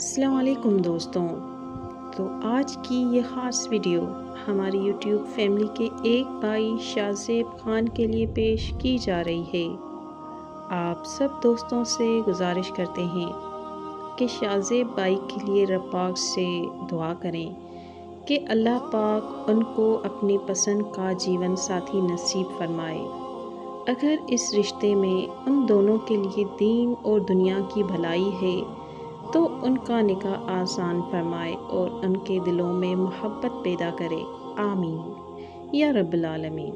السلام علیکم دوستوں، تو آج کی یہ خاص ویڈیو ہماری یوٹیوب فیملی کے ایک بھائی شاہزیب خان کے لیے پیش کی جا رہی ہے۔ آپ سب دوستوں سے گزارش کرتے ہیں کہ شاہزیب بھائی کے لیے رب پاک سے دعا کریں کہ اللہ پاک ان کو اپنی پسند کا جیون ساتھی نصیب فرمائے۔ اگر اس رشتے میں ان دونوں کے لیے دین اور دنیا کی بھلائی ہے تو ان کا نکاح آسان فرمائے اور ان کے دلوں میں محبت پیدا کرے، آمین یا رب العالمین۔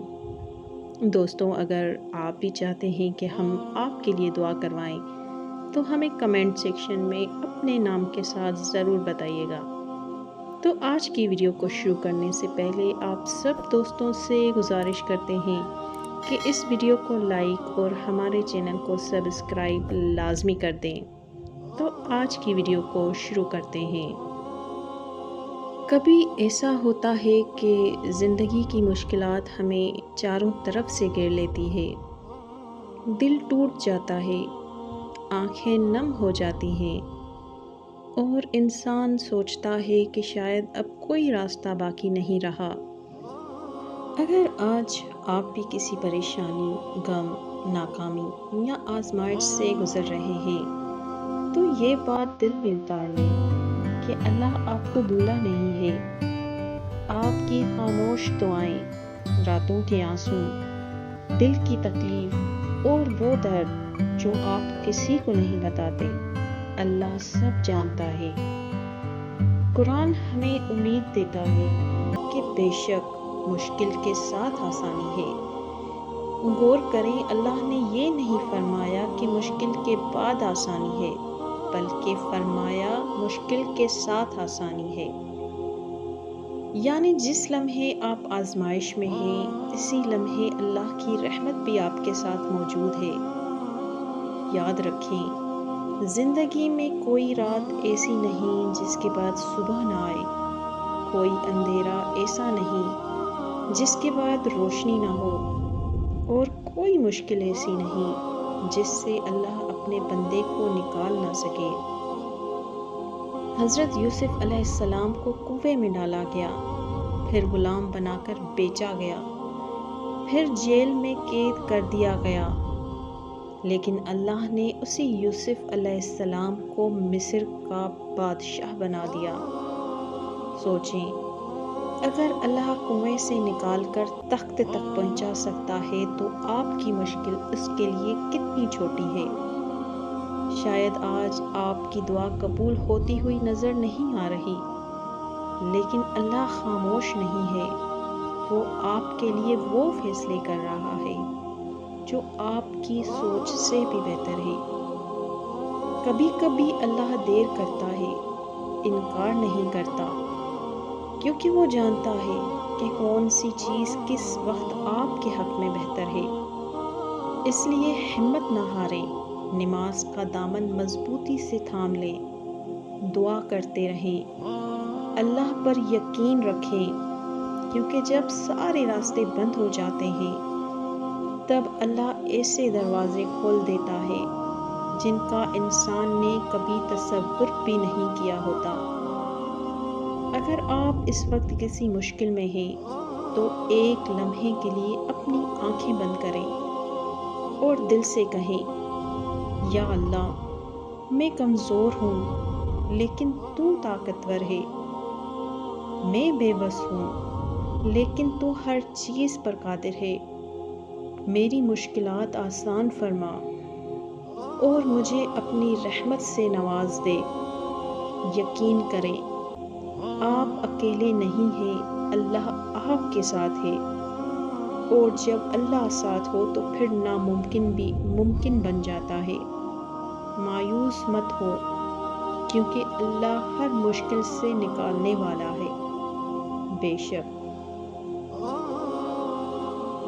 دوستوں، اگر آپ بھی چاہتے ہیں کہ ہم آپ کے لیے دعا کروائیں تو ہمیں کمنٹ سیکشن میں اپنے نام کے ساتھ ضرور بتائیے گا۔ تو آج کی ویڈیو کو شروع کرنے سے پہلے آپ سب دوستوں سے گزارش کرتے ہیں کہ اس ویڈیو کو لائک اور ہمارے چینل کو سبسکرائب لازمی کر دیں۔ تو آج کی ویڈیو کو شروع کرتے ہیں۔ کبھی ایسا ہوتا ہے کہ زندگی کی مشکلات ہمیں چاروں طرف سے گھیر لیتی ہے، دل ٹوٹ جاتا ہے، آنکھیں نم ہو جاتی ہیں اور انسان سوچتا ہے کہ شاید اب کوئی راستہ باقی نہیں رہا۔ اگر آج آپ بھی کسی پریشانی، غم، ناکامی یا آزمائش سے گزر رہے ہیں تو یہ بات دل میں اتار لیں کہ اللہ آپ کو بھولا نہیں ہے۔ آپ کی خاموش دعائیں، راتوں کے آنسو، دل کی تکلیف اور وہ درد جو آپ کسی کو نہیں بتاتے، اللہ سب جانتا ہے۔ قرآن ہمیں امید دیتا ہے کہ بے شک مشکل کے ساتھ آسانی ہے۔ غور کریں، اللہ نے یہ نہیں فرمایا کہ مشکل کے بعد آسانی ہے، بلکہ فرمایا مشکل کے ساتھ آسانی ہے۔ یعنی جس لمحے آپ آزمائش میں ہیں، اسی لمحے اللہ کی رحمت بھی آپ کے ساتھ موجود ہے۔ یاد رکھیں، زندگی میں کوئی رات ایسی نہیں جس کے بعد صبح نہ آئے، کوئی اندھیرا ایسا نہیں جس کے بعد روشنی نہ ہو، اور کوئی مشکل ایسی نہیں جس سے اللہ اپنے بندے کو نکال نہ سکے۔ حضرت یوسف علیہ السلام کو کنویں میں ڈالا گیا، پھر غلام بنا کر بیچا گیا، پھر جیل میں قید کر دیا گیا، لیکن اللہ نے اسی یوسف علیہ السلام کو مصر کا بادشاہ بنا دیا۔ سوچیں، اگر اللہ کنویں سے نکال کر تخت تک پہنچا سکتا ہے تو آپ کی مشکل اس کے لیے کتنی چھوٹی ہے۔ شاید آج آپ کی دعا قبول ہوتی ہوئی نظر نہیں آ رہی، لیکن اللہ خاموش نہیں ہے۔ وہ آپ کے لیے وہ فیصلے کر رہا ہے جو آپ کی سوچ سے بھی بہتر ہے۔ کبھی کبھی اللہ دیر کرتا ہے، انکار نہیں کرتا، کیونکہ وہ جانتا ہے کہ کون سی چیز کس وقت آپ کے حق میں بہتر ہے۔ اس لیے ہمت نہ ہاریں، نماز کا دامن مضبوطی سے تھام لیں، دعا کرتے رہیں، اللہ پر یقین رکھیں، کیونکہ جب سارے راستے بند ہو جاتے ہیں تب اللہ ایسے دروازے کھول دیتا ہے جن کا انسان نے کبھی تصور بھی نہیں کیا ہوتا۔ اگر آپ اس وقت کسی مشکل میں ہیں تو ایک لمحے کے لیے اپنی آنکھیں بند کریں اور دل سے کہیں، یا اللہ، میں کمزور ہوں لیکن تو طاقتور ہے، میں بے بس ہوں لیکن تو ہر چیز پر قادر ہے۔ میری مشکلات آسان فرما اور مجھے اپنی رحمت سے نواز دے۔ یقین کریں، آپ اکیلے نہیں ہیں، اللہ آپ کے ساتھ ہے، اور جب اللہ ساتھ ہو تو پھر ناممکن بھی ممکن بن جاتا ہے۔ مایوس مت ہو، کیونکہ اللہ ہر مشکل سے نکالنے والا ہے۔ بے شک